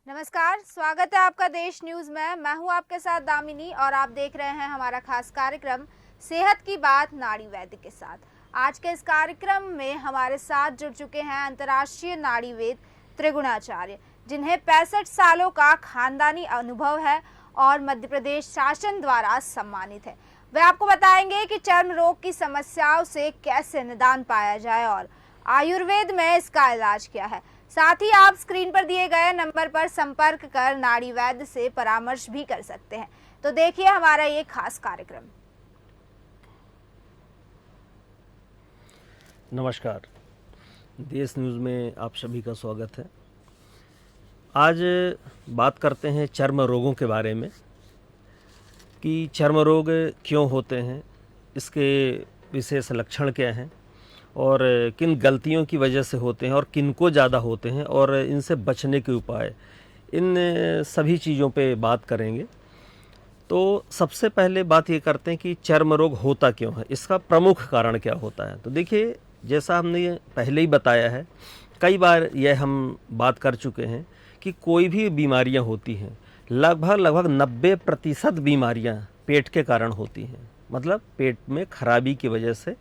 नमस्कार, स्वागत है आपका देश न्यूज में। मैं हूं आपके साथ दामिनी और आप देख रहे हैं हमारा खास कार्यक्रम सेहत की बात नाड़ी वैद्य के साथ। आज के इस कार्यक्रम में हमारे साथ जुड़ चुके हैं अंतर्राष्ट्रीय नाड़ी वैद्य त्रिगुणाचार्य, जिन्हें 65 सालों का खानदानी अनुभव है और मध्य प्रदेश शासन द्वारा सम्मानित है। वे आपको बताएंगे कि चर्म रोग की समस्याओं से कैसे निदान पाया जाए और आयुर्वेद में इसका इलाज क्या है। साथ ही आप स्क्रीन पर दिए गए नंबर पर संपर्क कर नाड़ी वैद्य से परामर्श भी कर सकते हैं। तो देखिए हमारा ये खास कार्यक्रम। नमस्कार, देश न्यूज़ में आप सभी का स्वागत है। आज बात करते हैं चर्म रोगों के बारे में कि चर्म रोग क्यों होते हैं, इसके विशेष लक्षण क्या हैं और किन गलतियों की वजह से होते हैं और किन को ज़्यादा होते हैं और इनसे बचने के उपाय, इन सभी चीज़ों पे बात करेंगे। तो सबसे पहले बात ये करते हैं कि चर्म रोग होता क्यों है, इसका प्रमुख कारण क्या होता है। तो देखिए, जैसा हमने पहले ही बताया है, कई बार यह हम बात कर चुके हैं कि कोई भी बीमारियां होती हैं, लगभग 90% बीमारियां पेट के कारण होती हैं। मतलब पेट में खराबी की वजह से,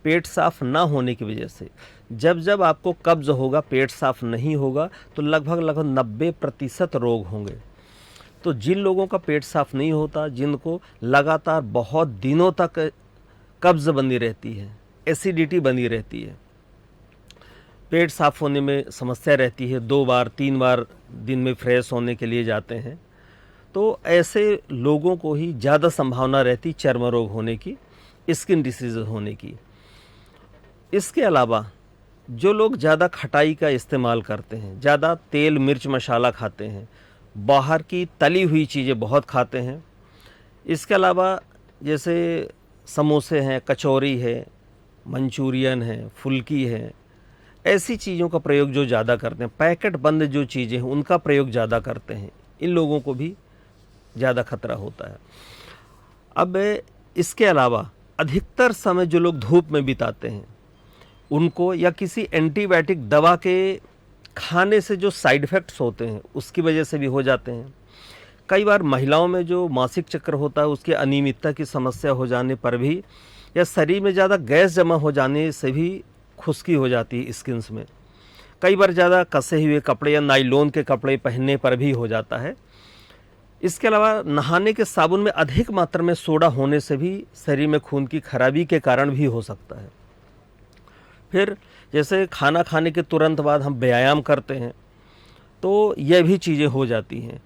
पेट साफ़ ना होने की वजह से। जब जब आपको कब्ज़ होगा, पेट साफ़ नहीं होगा, तो लगभग 90% रोग होंगे। तो जिन लोगों का पेट साफ़ नहीं होता, जिनको लगातार बहुत दिनों तक कब्ज़ बनी रहती है, एसिडिटी बनी रहती है, पेट साफ़ होने में समस्या रहती है, 2 बार 3 बार दिन में फ्रेश होने के लिए जाते हैं, तो ऐसे लोगों को ही ज़्यादा संभावना रहती चर्म रोग होने की, स्किन डिसीज़ होने की। इसके अलावा जो लोग ज़्यादा खटाई का इस्तेमाल करते हैं, ज़्यादा तेल मिर्च मसाला खाते हैं, बाहर की तली हुई चीज़ें बहुत खाते हैं, इसके अलावा जैसे समोसे हैं, कचौरी है, मंचूरियन है, फुल्की है, ऐसी चीज़ों का प्रयोग जो ज़्यादा करते हैं, पैकेट बंद जो चीज़ें हैं उनका प्रयोग ज़्यादा करते हैं, इन लोगों को भी ज़्यादा खतरा होता है। अब इसके अलावा अधिकतर समय जो लोग धूप में बिताते हैं, उनको या किसी एंटीबायोटिक दवा के खाने से जो साइड इफ़ेक्ट्स होते हैं उसकी वजह से भी हो जाते हैं। कई बार महिलाओं में जो मासिक चक्र होता है उसकी अनियमितता की समस्या हो जाने पर भी, या शरीर में ज़्यादा गैस जमा हो जाने से भी खुश्की हो जाती है स्किन्स में। कई बार ज़्यादा कसे हुए कपड़े या नाइलॉन के कपड़े पहनने पर भी हो जाता है। इसके अलावा नहाने के साबुन में अधिक मात्रा में सोडा होने से भी शरीर में खून की खराबी के कारण भी हो सकता है। फिर जैसे खाना खाने के तुरंत बाद हम व्यायाम करते हैं तो यह भी चीज़ें हो जाती हैं,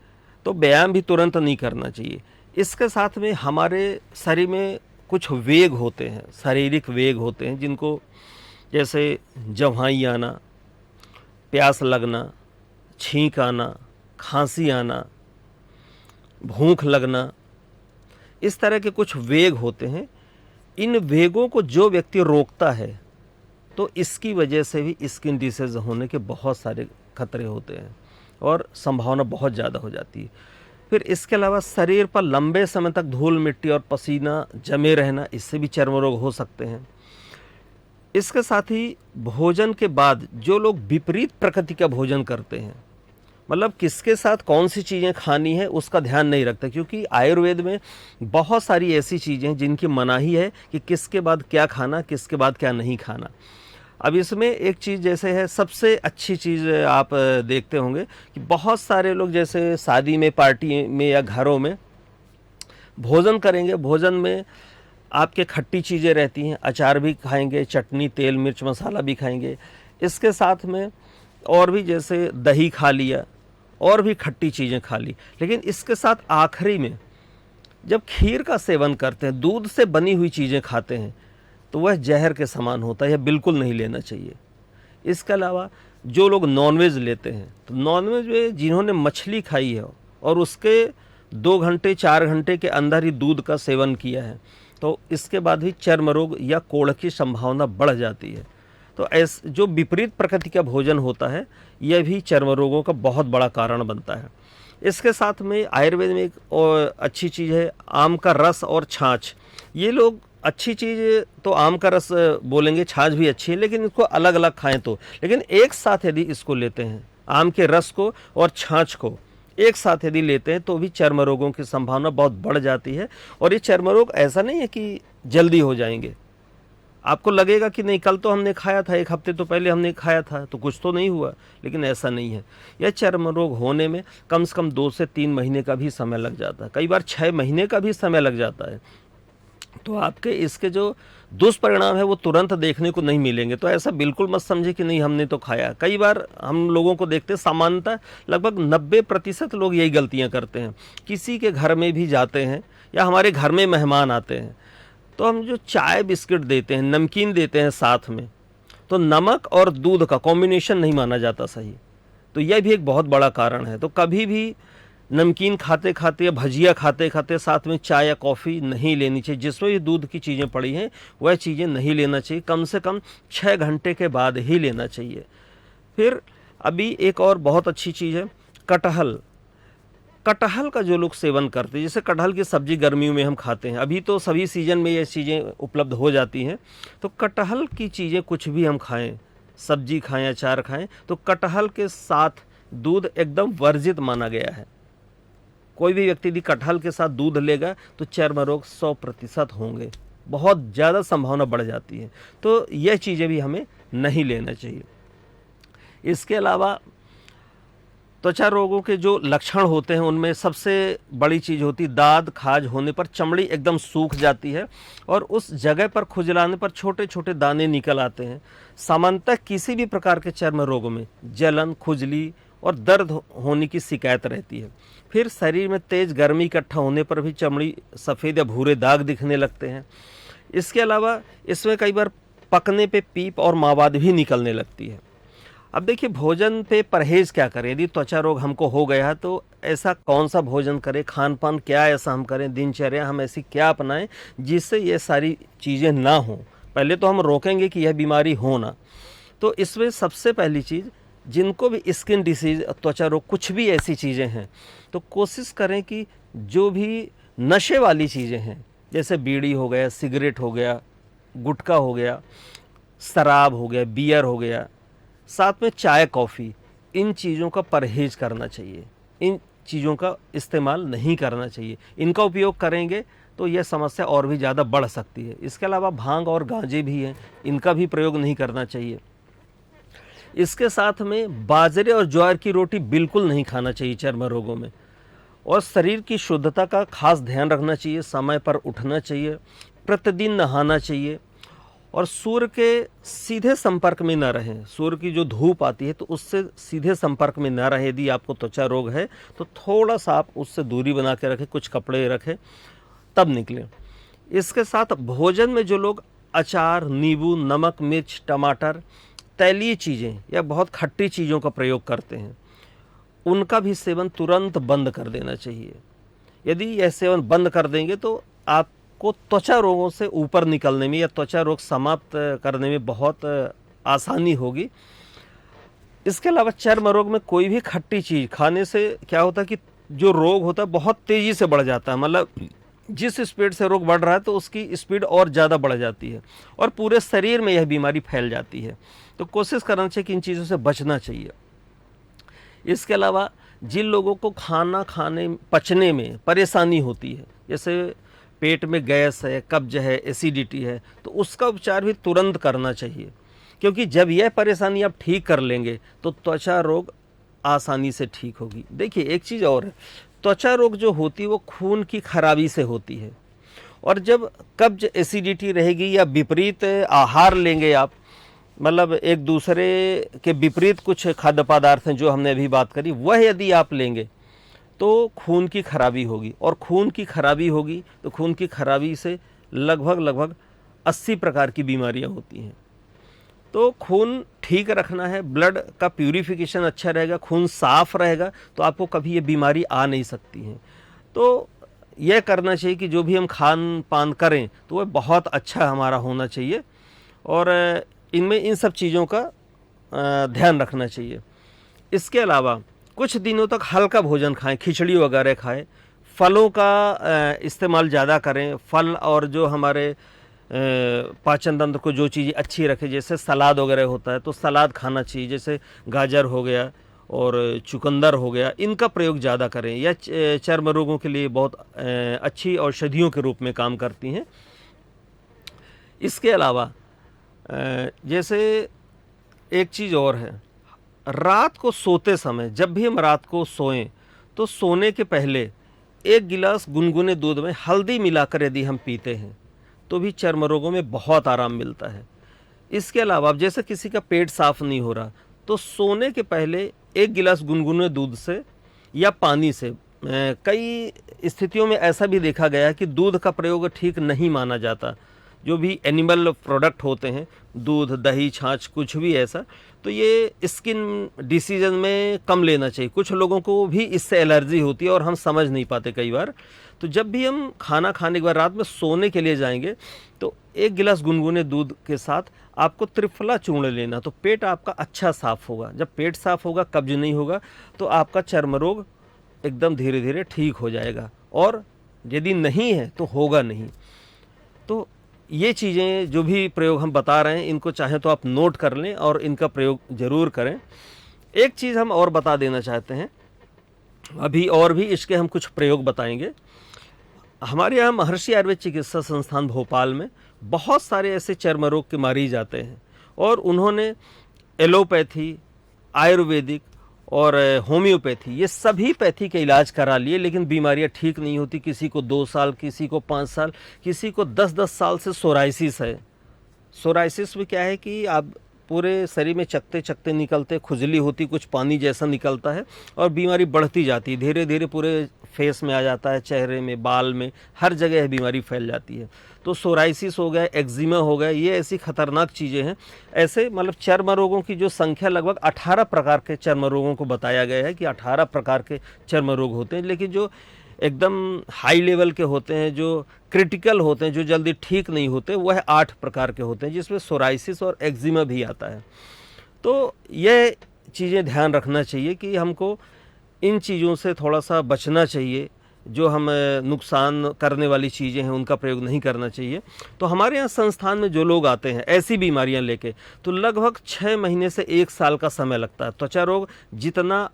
तो व्यायाम भी तुरंत नहीं करना चाहिए। इसके साथ में हमारे शरीर में कुछ वेग होते हैं, शारीरिक वेग होते हैं, जिनको जैसे जवाई आना, प्यास लगना, छींक आना, खांसी आना, भूख लगना, इस तरह के कुछ वेग होते हैं। इन वेगों को जो व्यक्ति रोकता है तो इसकी वजह से भी स्किन डिसीज होने के बहुत सारे खतरे होते हैं और संभावना बहुत ज़्यादा हो जाती है। फिर इसके अलावा शरीर पर लंबे समय तक धूल मिट्टी और पसीना जमे रहना, इससे भी चर्म रोग हो सकते हैं। इसके साथ ही भोजन के बाद जो लोग विपरीत प्रकृति का भोजन करते हैं, मतलब किसके साथ कौन सी चीज़ें खानी है उसका ध्यान नहीं रखते, क्योंकि आयुर्वेद में बहुत सारी ऐसी चीज़ें हैं जिनकी मनाही है कि किसके बाद क्या खाना, किसके बाद क्या नहीं खाना। अब इसमें एक चीज़ जैसे है, सबसे अच्छी चीज़ आप देखते होंगे कि बहुत सारे लोग जैसे शादी में, पार्टी में या घरों में भोजन करेंगे, भोजन में आपके खट्टी चीज़ें रहती हैं, अचार भी खाएंगे, चटनी, तेल मिर्च मसाला भी खाएंगे, इसके साथ में और भी जैसे दही खा लिया और भी खट्टी चीज़ें खा ली। लेकिन इसके साथ आखिरी में जब खीर का सेवन करते हैं, दूध से बनी हुई चीज़ें खाते हैं, तो वह जहर के समान होता है, यह बिल्कुल नहीं लेना चाहिए। इसके अलावा जो लोग नॉनवेज लेते हैं, तो नॉनवेज में जिन्होंने मछली खाई है और उसके 2 घंटे 4 घंटे के अंदर ही दूध का सेवन किया है, तो इसके बाद ही चर्म रोग या कोढ़ की संभावना बढ़ जाती है। तो ऐसे जो विपरीत प्रकृति का भोजन होता है, यह भी चर्म रोगों का बहुत बड़ा कारण बनता है। इसके साथ में आयुर्वेद में एक और अच्छी चीज़ है, आम का रस और छाछ। ये लोग अच्छी चीज़ तो आम का रस बोलेंगे, छाछ भी अच्छी है, लेकिन इसको अलग अलग खाएं तो, लेकिन एक साथ यदि इसको लेते हैं आम के रस को और छाछ को एक साथ यदि लेते हैं तो भी चर्म रोगों की संभावना बहुत बढ़ जाती है। और ये चर्म रोग ऐसा नहीं है कि जल्दी हो जाएंगे। आपको लगेगा कि नहीं, कल तो हमने खाया था, 1 हफ्ते तो पहले हमने खाया था, तो कुछ तो नहीं हुआ, लेकिन ऐसा नहीं है। यह चर्म रोग होने में कम से कम 2 से 3 महीने का भी समय लग जाता है, कई बार 6 महीने का भी समय लग जाता है। तो आपके इसके जो दुष्परिणाम है वो तुरंत देखने को नहीं मिलेंगे। तो ऐसा बिल्कुल मत समझे कि नहीं हमने तो खाया। कई बार हम लोगों को देखते हैं, सामान्यतः लगभग 90% लोग यही गलतियां करते हैं। किसी के घर में भी जाते हैं या हमारे घर में मेहमान आते हैं तो हम जो चाय बिस्किट देते हैं, नमकीन देते हैं साथ में, तो नमक और दूध का कॉम्बिनेशन नहीं माना जाता सही। तो यह भी एक बहुत बड़ा कारण है। तो कभी भी नमकीन खाते खाते या भजिया खाते खाते साथ में चाय या कॉफ़ी नहीं लेनी चाहिए। जिसमें भी दूध की चीज़ें पड़ी हैं वह चीज़ें नहीं लेना चाहिए। कम से कम 6 घंटे के बाद ही लेना चाहिए। फिर अभी एक और बहुत अच्छी चीज़ है कटहल। कटहल का जो लोग सेवन करते हैं, जैसे कटहल की सब्ज़ी गर्मियों में हम खाते हैं, अभी तो सभी सीज़न में ये चीज़ें उपलब्ध हो जाती हैं। तो कटहल की चीज़ें कुछ भी हम खाएं, सब्जी खाएं, अचार खाएं, तो कटहल के साथ दूध एकदम वर्जित माना गया है। कोई भी व्यक्ति यदि कटहल के साथ दूध लेगा तो चर्म रोग 100% होंगे, बहुत ज़्यादा संभावना बढ़ जाती है। तो यह चीज़ें भी हमें नहीं लेना चाहिए। इसके अलावा त्वचा रोगों के जो लक्षण होते हैं उनमें सबसे बड़ी चीज़ होती है दाद खाज होने पर चमड़ी एकदम सूख जाती है और उस जगह पर खुजलाने पर छोटे छोटे दाने निकल आते हैं। सामान्यतः किसी भी प्रकार के चर्म रोगों में जलन, खुजली और दर्द होने की शिकायत रहती है। फिर शरीर में तेज गर्मी इकट्ठा होने पर भी चमड़ी सफ़ेद या भूरे दाग दिखने लगते हैं। इसके अलावा इसमें कई बार पकने पे पीप और मावाद भी निकलने लगती है। अब देखिए, भोजन पे परहेज क्या करें। यदि त्वचा रोग हमको हो गया है तो ऐसा कौन सा भोजन करें, खान पान क्या ऐसा हम करें, दिनचर्या हम ऐसी क्या अपनाएं जिससे ये सारी चीज़ें ना हों। पहले तो हम रोकेंगे कि यह बीमारी हो ना। तो इसमें सबसे पहली चीज़, जिनको भी स्किन डिसीज, त्वचा रोग, कुछ भी ऐसी चीज़ें हैं, तो कोशिश करें कि जो भी नशे वाली चीज़ें हैं, जैसे बीड़ी हो गया, सिगरेट हो गया, गुटखा हो गया, शराब हो गया, बियर हो गया, साथ में चाय कॉफ़ी, इन चीज़ों का परहेज करना चाहिए। इन चीज़ों का इस्तेमाल नहीं करना चाहिए। इनका उपयोग करेंगे तो यह समस्या और भी ज़्यादा बढ़ सकती है। इसके अलावा भांग और गांजे भी हैं, इनका भी प्रयोग नहीं करना चाहिए। इसके साथ में बाजरे और ज्वार की रोटी बिल्कुल नहीं खाना चाहिए चर्म रोगों में। और शरीर की शुद्धता का खास ध्यान रखना चाहिए। समय पर उठना चाहिए, प्रतिदिन नहाना चाहिए और सूर्य के सीधे संपर्क में न रहें। सूर्य की जो धूप आती है तो उससे सीधे संपर्क में न रहे। यदि आपको त्वचा रोग है तो थोड़ा सा आप उससे दूरी बना के रखें, कुछ कपड़े रखें, तब निकलें। इसके साथ भोजन में जो लोग अचार, नींबू, नमक, मिर्च, टमाटर, तैलीय चीज़ें या बहुत खट्टी चीज़ों का प्रयोग करते हैं, उनका भी सेवन तुरंत बंद कर देना चाहिए। यदि यह सेवन बंद कर देंगे तो आपको त्वचा रोगों से ऊपर निकलने में या त्वचा रोग समाप्त करने में बहुत आसानी होगी। इसके अलावा चर्म रोग में कोई भी खट्टी चीज़ खाने से क्या होता है कि जो रोग होता है बहुत तेज़ी से बढ़ जाता है। मतलब जिस स्पीड से रोग बढ़ रहा है तो उसकी स्पीड और ज़्यादा बढ़ जाती है और पूरे शरीर में यह बीमारी फैल जाती है। तो कोशिश करना चाहिए कि इन चीज़ों से बचना चाहिए। इसके अलावा जिन लोगों को खाना खाने पचने में परेशानी होती है, जैसे पेट में गैस है, कब्ज है, एसिडिटी है, तो उसका उपचार भी तुरंत करना चाहिए। क्योंकि जब यह परेशानी आप ठीक कर लेंगे तो त्वचा रोग आसानी से ठीक होगी। देखिए, एक चीज़ और है, त्वचा रोग जो होती है वो खून की खराबी से होती है। और जब कब्ज, एसिडिटी रहेगी या विपरीत आहार लेंगे आप, मतलब एक दूसरे के विपरीत कुछ खाद्य पदार्थ हैं जो हमने अभी बात करी, वह यदि आप लेंगे तो खून की खराबी होगी। और खून की खराबी होगी तो खून की खराबी से लगभग 80 प्रकार की बीमारियां होती हैं। तो खून ठीक रखना है, ब्लड का प्यूरिफिकेशन अच्छा रहेगा, खून साफ रहेगा, तो आपको कभी ये बीमारी आ नहीं सकती है। तो यह करना चाहिए कि जो भी हम खान पान करें तो वह बहुत अच्छा हमारा होना चाहिए और इनमें इन सब चीज़ों का ध्यान रखना चाहिए। इसके अलावा कुछ दिनों तक हल्का भोजन खाएं, खिचड़ी वगैरह खाएं, फलों का इस्तेमाल ज़्यादा करें। फल और जो हमारे पाचन तंत्र को जो चीज़ें अच्छी रखे, जैसे सलाद वगैरह होता है तो सलाद खाना चाहिए, जैसे गाजर हो गया और चुकंदर हो गया, इनका प्रयोग ज़्यादा करें। यह चर्म रोगों के लिए बहुत अच्छी औषधियों के रूप में काम करती हैं। इसके अलावा जैसे एक चीज़ और है, रात को सोते समय जब भी हम रात को सोएं तो सोने के पहले 1 गिलास गुनगुने दूध में हल्दी मिलाकर यदि हम पीते हैं तो भी चर्म रोगों में बहुत आराम मिलता है। इसके अलावा अब जैसे किसी का पेट साफ नहीं हो रहा तो सोने के पहले 1 गिलास गुनगुने दूध से या पानी से, कई स्थितियों में ऐसा भी देखा गया है कि दूध का प्रयोग ठीक नहीं माना जाता, जो भी एनिमल प्रोडक्ट होते हैं, दूध, दही, छाछ, कुछ भी ऐसा, तो ये स्किन डिसीजन में कम लेना चाहिए। कुछ लोगों को भी इससे एलर्जी होती है और हम समझ नहीं पाते कई बार। तो जब भी हम खाना खाने के बाद रात में सोने के लिए जाएंगे तो 1 गिलास गुनगुने दूध के साथ आपको त्रिफला चूर्ण लेना, तो पेट आपका अच्छा साफ होगा। जब पेट साफ होगा, कब्ज नहीं होगा, तो आपका चर्म रोग एकदम धीरे धीरे ठीक हो जाएगा, और यदि नहीं है तो होगा नहीं। तो ये चीज़ें जो भी प्रयोग हम बता रहे हैं, इनको चाहे तो आप नोट कर लें और इनका प्रयोग ज़रूर करें। एक चीज़ हम और बता देना चाहते हैं, अभी और भी इसके हम कुछ प्रयोग बताएंगे। हमारे यहाँ महर्षि आयुर्वेद चिकित्सा संस्थान भोपाल में बहुत सारे ऐसे चर्म रोग के मरीज आते हैं और उन्होंने एलोपैथी, आयुर्वेदिक और होम्योपैथी, ये सभी पैथी के इलाज करा लिए, लेकिन बीमारियां ठीक नहीं होती। किसी को 2 साल, किसी को 5 साल, किसी को 10-10 साल से सोराइसिस है। सोराइसिस में क्या है कि आप पूरे शरीर में चकते चकते निकलते, खुजली होती, कुछ पानी जैसा निकलता है और बीमारी बढ़ती जाती है, धीरे धीरे पूरे फेस में आ जाता है, चेहरे में, बाल में, हर जगह यह बीमारी फैल जाती है। तो सोराइसिस हो गया, एक्जिमा हो गया, ये ऐसी खतरनाक चीज़ें हैं। ऐसे मतलब चर्म रोगों की जो संख्या लगभग 18 प्रकार के चर्म रोगों को बताया गया है कि 18 प्रकार के चर्म रोग होते हैं, लेकिन जो एकदम हाई लेवल के होते हैं, जो क्रिटिकल होते हैं, जो जल्दी ठीक नहीं होते, वह 8 प्रकार के होते हैं, जिसमें सोराइसिस और एक्जिमा भी आता है। तो यह चीज़ें ध्यान रखना चाहिए कि हमको इन चीज़ों से थोड़ा सा बचना चाहिए। जो हम नुकसान करने वाली चीज़ें हैं उनका प्रयोग नहीं करना चाहिए। तो हमारे यहाँ संस्थान में जो लोग आते हैं ऐसी बीमारियां लेके, तो लगभग 6 महीने से 1 साल का समय लगता है। त्वचा रोग जितना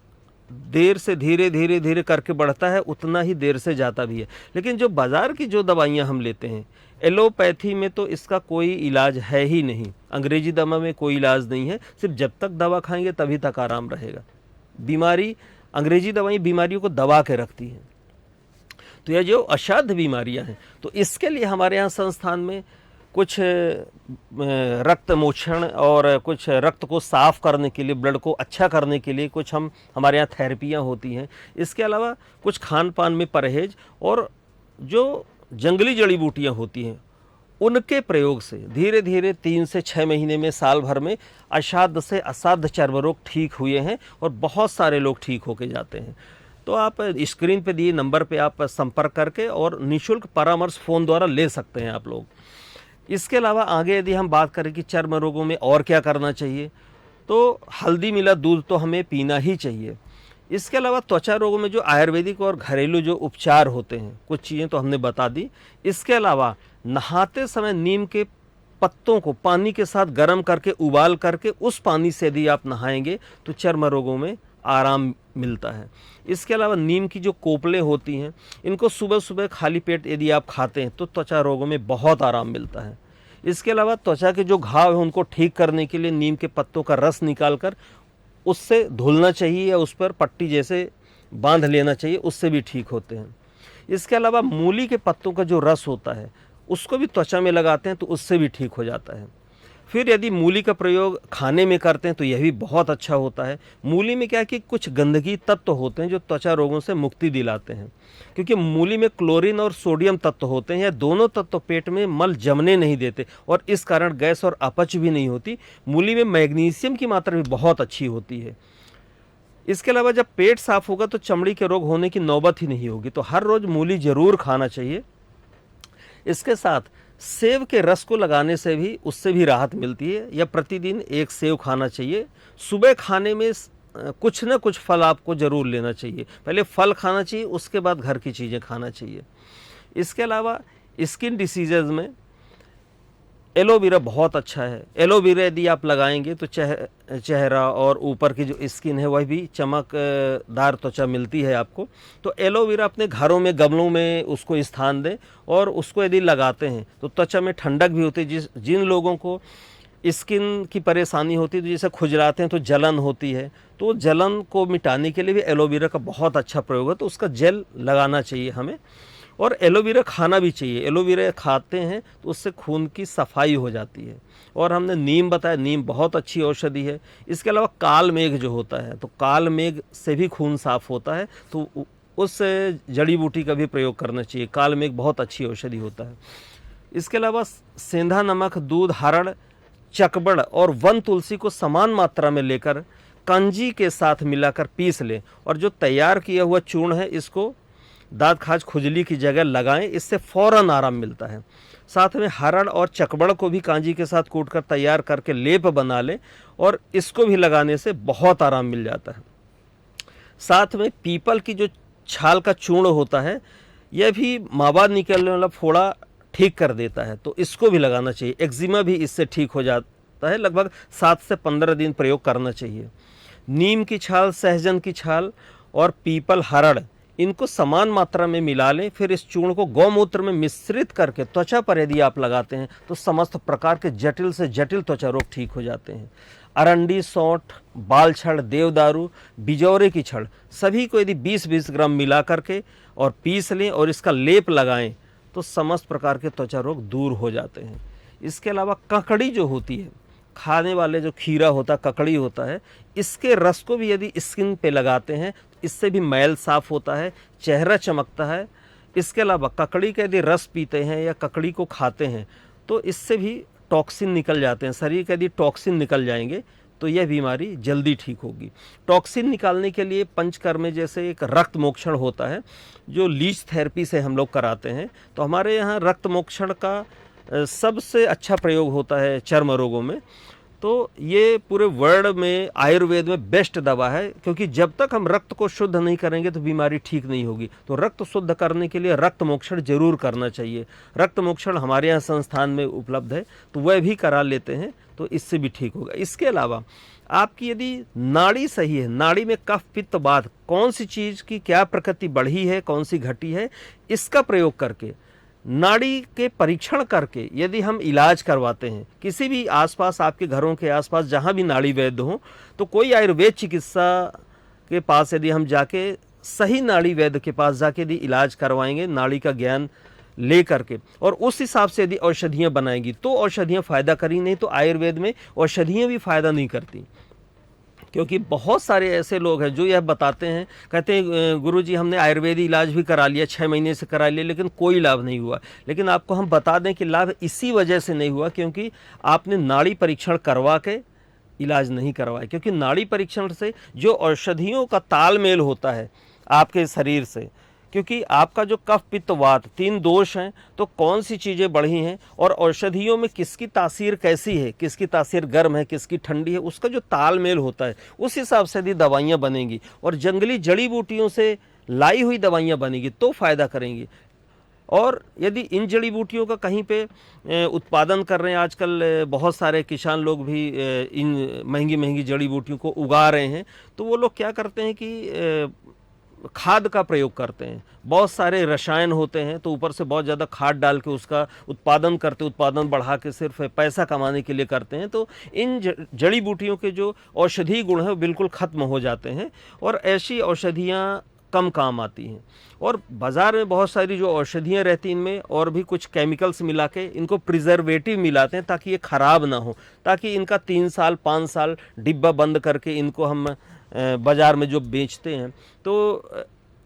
देर से धीरे धीरे धीरे करके बढ़ता है, उतना ही देर से जाता भी है। लेकिन जो बाज़ार की जो दवाइयाँ हम लेते हैं, एलोपैथी में तो इसका कोई इलाज है ही नहीं, अंग्रेजी दवा में कोई इलाज नहीं है। सिर्फ जब तक दवा खाएंगे तभी तक आराम रहेगा। बीमारी, अंग्रेजी दवाई बीमारियों को दबा के रखती हैं। तो यह जो असाध्य बीमारियां हैं, तो इसके लिए हमारे यहाँ संस्थान में कुछ रक्त मोक्षण और कुछ रक्त को साफ़ करने के लिए, ब्लड को अच्छा करने के लिए कुछ हमारे यहाँ थेरेपियाँ होती हैं। इसके अलावा कुछ खान पान में परहेज और जो जंगली जड़ी बूटियाँ होती हैं उनके प्रयोग से धीरे धीरे 3 से 6 महीने में, साल भर में असाध्य से असाध्य चर्म रोग ठीक हुए हैं और बहुत सारे लोग ठीक होके जाते हैं। तो आप स्क्रीन पे दिए नंबर पे आप संपर्क करके और निःशुल्क परामर्श फ़ोन द्वारा ले सकते हैं आप लोग। इसके अलावा आगे यदि हम बात करें कि चर्म रोगों में और क्या करना चाहिए, तो हल्दी मिला दूध तो हमें पीना ही चाहिए। इसके अलावा त्वचा रोगों में जो आयुर्वेदिक और घरेलू जो उपचार होते हैं, कुछ चीज़ें तो हमने बता दी। इसके अलावा नहाते समय नीम के पत्तों को पानी के साथ गर्म करके, उबाल करके, उस पानी से यदि आप नहाएंगे तो चर्म रोगों में आराम मिलता है। इसके अलावा नीम की जो कोपलें होती हैं, इनको सुबह सुबह खाली पेट यदि आप खाते हैं तो त्वचा रोगों में बहुत आराम मिलता है। इसके अलावा त्वचा के जो घाव हैं उनको ठीक करने के लिए नीम के पत्तों का रस निकालकर उससे धुलना चाहिए या उस पर पट्टी जैसे बांध लेना चाहिए, उससे भी ठीक होते हैं। इसके अलावा मूली के पत्तों का जो रस होता है उसको भी त्वचा में लगाते हैं तो उससे भी ठीक हो जाता है। फिर यदि मूली का प्रयोग खाने में करते हैं तो यह भी बहुत अच्छा होता है। मूली में क्या है कि कुछ गंदगी तत्व होते हैं जो त्वचा रोगों से मुक्ति दिलाते हैं, क्योंकि मूली में क्लोरीन और सोडियम तत्व होते हैं। यह दोनों तत्व पेट में मल जमने नहीं देते और इस कारण गैस और अपच भी नहीं होती। मूली में मैग्नीशियम की मात्रा भी बहुत अच्छी होती है। इसके अलावा जब पेट साफ होगा तो चमड़ी के रोग होने की नौबत ही नहीं होगी। तो हर रोज़ मूली ज़रूर खाना चाहिए। इसके साथ सेब के रस को लगाने से भी उससे भी राहत मिलती है, या प्रतिदिन 1 सेब खाना चाहिए। सुबह खाने में कुछ न कुछ फल आपको ज़रूर लेना चाहिए। पहले फल खाना चाहिए, उसके बाद घर की चीज़ें खाना चाहिए। इसके अलावा स्किन डिसीजेज़ में एलोवेरा बहुत अच्छा है। एलोवेरा यदि आप लगाएंगे तो चेहरा और ऊपर की जो स्किन है वह भी चमकदार त्वचा मिलती है आपको। तो एलोवेरा अपने घरों में गमलों में उसको स्थान दें और उसको यदि लगाते हैं तो त्वचा में ठंडक भी होती है। जिन लोगों को स्किन की परेशानी होती है, तो जैसे खुजलाते हैं तो जलन होती है, तो जलन को मिटाने के लिए भी एलोवेरा का बहुत अच्छा प्रयोग है। तो उसका जेल लगाना चाहिए हमें, और एलोवेरा खाना भी चाहिए। एलोवेरा खाते हैं तो उससे खून की सफाई हो जाती है। और हमने नीम बताया, नीम बहुत अच्छी औषधि है। इसके अलावा काल मेघ जो होता है, तो काल मेघ से भी खून साफ होता है, तो उस जड़ी बूटी का भी प्रयोग करना चाहिए। काल मेघ बहुत अच्छी औषधि होता है। इसके अलावा सेंधा नमक, दूध, हरड़, चकबड़ और वन तुलसी को समान मात्रा में लेकर कंजी के साथ मिलाकर पीस लें, और जो तैयार किया हुआ चूर्ण है इसको दांत खाज खुजली की जगह लगाएं। इससे फौरन आराम मिलता है। साथ में हरड़ और चकबड़ को भी कांजी के साथ कूटकर तैयार करके लेप बना लें, और इसको भी लगाने से बहुत आराम मिल जाता है। साथ में पीपल की जो छाल का चूर्ण होता है, यह भी माबाद निकलने वाला फोड़ा ठीक कर देता है, तो इसको भी लगाना चाहिए। एक्जिमा भी इससे ठीक हो जाता है। लगभग 7 से 15 दिन प्रयोग करना चाहिए। नीम की छाल, सहजन की छाल और पीपल, हरड़, इनको समान मात्रा में मिला लें। फिर इस चूर्ण को गौमूत्र में मिश्रित करके त्वचा पर यदि आप लगाते हैं तो समस्त प्रकार के जटिल से जटिल त्वचा रोग ठीक हो जाते हैं। अरंडी, सौंठ, बाल छड़, देवदारू, बिजौरे की छड़, सभी को यदि 20-20 ग्राम मिला करके और पीस लें और इसका लेप लगाएं तो समस्त प्रकार के त्वचा रोग दूर हो जाते हैं। इसके अलावा ककड़ी जो होती है, खाने वाले जो खीरा होता है, ककड़ी होता है, इसके रस को भी यदि स्किन पे लगाते हैं, इससे भी मैल साफ होता है, चेहरा चमकता है। इसके अलावा ककड़ी का यदि रस पीते हैं या ककड़ी को खाते हैं तो इससे भी टॉक्सिन निकल जाते हैं। शरीर के यदि टॉक्सिन निकल जाएंगे तो यह बीमारी जल्दी ठीक होगी। टॉक्सिन निकालने के लिए पंचकर्म जैसे एक रक्त मोक्षण होता है, जो लीच थेरेपी से हम लोग कराते हैं। तो हमारे यहाँ रक्त मोक्षण का सबसे अच्छा प्रयोग होता है चर्म रोगों में। तो ये पूरे वर्ल्ड में आयुर्वेद में बेस्ट दवा है, क्योंकि जब तक हम रक्त को शुद्ध नहीं करेंगे तो बीमारी ठीक नहीं होगी। तो रक्त शुद्ध करने के लिए रक्त मोक्षण जरूर करना चाहिए। रक्त मोक्षण हमारे यहाँ संस्थान में उपलब्ध है, तो वह भी करा लेते हैं, तो इससे भी ठीक होगा। इसके अलावा आपकी यदि नाड़ी सही है, नाड़ी में कफ, पित्त, वात, कौन सी चीज़ की क्या प्रकृति बढ़ी है, कौन सी घटी है, इसका प्रयोग करके नाड़ी के परीक्षण करके यदि हम इलाज करवाते हैं, किसी भी आसपास, आपके घरों के आसपास जहाँ भी नाड़ी वैद्य हो, तो कोई आयुर्वेद चिकित्सा के पास यदि हम जाके, सही नाड़ी वैद्य के पास जाके यदि इलाज करवाएंगे, नाड़ी का ज्ञान ले करके, और उस हिसाब से यदि औषधियाँ बनाएंगी तो औषधियाँ फ़ायदा करी, नहीं तो आयुर्वेद में औषधियाँ भी फ़ायदा नहीं करती। क्योंकि बहुत सारे ऐसे लोग हैं जो यह बताते हैं, कहते हैं गुरुजी हमने आयुर्वेदिक इलाज भी करा लिया, 6 महीने से करा लिया, लेकिन कोई लाभ नहीं हुआ। लेकिन आपको हम बता दें कि लाभ इसी वजह से नहीं हुआ क्योंकि आपने नाड़ी परीक्षण करवा के इलाज नहीं करवाया। क्योंकि नाड़ी परीक्षण से जो औषधियों का तालमेल होता है आपके शरीर से, क्योंकि आपका जो कफ, पित्त, वात 3 दोष हैं, तो कौन सी चीज़ें बढ़ी हैं और औषधियों में किसकी तासीर कैसी है, किसकी तासीर गर्म है, किसकी ठंडी है, उसका जो तालमेल होता है, उस हिसाब से यदि दवाइयाँ बनेंगी और जंगली जड़ी बूटियों से लाई हुई दवाइयाँ बनेंगी तो फ़ायदा करेंगी। और यदि इन जड़ी बूटियों का कहीं पे उत्पादन कर रहे हैं, आजकल बहुत सारे किसान लोग भी इन महंगी महंगी जड़ी बूटियों को उगा रहे हैं, तो वो लोग क्या करते हैं कि खाद का प्रयोग करते हैं। बहुत सारे रसायन होते हैं, तो ऊपर से बहुत ज़्यादा खाद डाल के उसका उत्पादन करते, उत्पादन बढ़ा के सिर्फ पैसा कमाने के लिए करते हैं। तो इन जड़ी बूटियों के जो औषधीय गुण हैं वो बिल्कुल ख़त्म हो जाते हैं, और ऐसी औषधियाँ कम काम आती हैं। और बाज़ार में बहुत सारी जो औषधियाँ रहती हैं, इनमें और भी कुछ केमिकल्स मिला के इनको प्रिजर्वेटिव मिलाते हैं ताकि ये ख़राब ना हो, ताकि इनका 3 साल 5 साल डिब्बा बंद करके इनको हम बाज़ार में जो बेचते हैं तो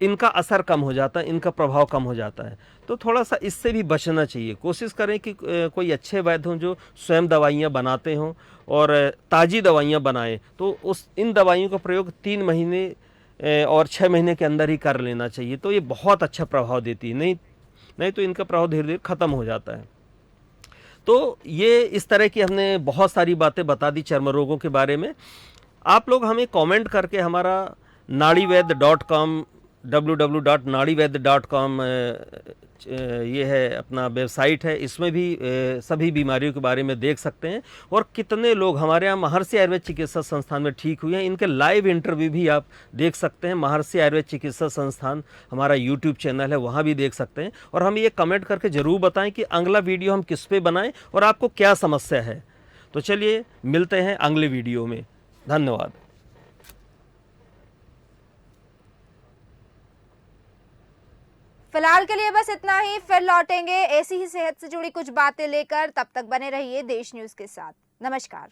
इनका असर कम हो जाता है, इनका प्रभाव कम हो जाता है। तो थोड़ा सा इससे भी बचना चाहिए। कोशिश करें कि कोई अच्छे वैद्य हों जो स्वयं दवाइयाँ बनाते हों और ताज़ी दवाइयाँ बनाएं, तो इन दवाइयों का प्रयोग 3 महीने और 6 महीने के अंदर ही कर लेना चाहिए। तो ये बहुत अच्छा प्रभाव देती है, नहीं तो इनका प्रभाव धीरे धीरे ख़त्म हो जाता है। तो ये इस तरह की हमने बहुत सारी बातें बता दी चर्म रोगों के बारे में। आप लोग हमें कमेंट करके हमारा naadivaid.com www.naadivaid.com ये है अपना वेबसाइट है। इसमें भी सभी बीमारियों के बारे में देख सकते हैं और कितने लोग हमारे यहाँ महर्षि आयुर्वेद चिकित्सा संस्थान में ठीक हुए हैं, इनके लाइव इंटरव्यू भी आप देख सकते हैं। महर्षि आयुर्वेद चिकित्सा संस्थान हमारा यूट्यूब चैनल है, वहाँ भी देख सकते हैं। और हम ये कमेंट करके ज़रूर बताएं कि अगला वीडियो हम किस पे बनाएं और आपको क्या समस्या है। तो चलिए मिलते हैं अगले वीडियो में। धन्यवाद। फिलहाल के लिए बस इतना ही, फिर लौटेंगे ऐसी ही सेहत से जुड़ी कुछ बातें लेकर। तब तक बने रहिए देश न्यूज के साथ। नमस्कार।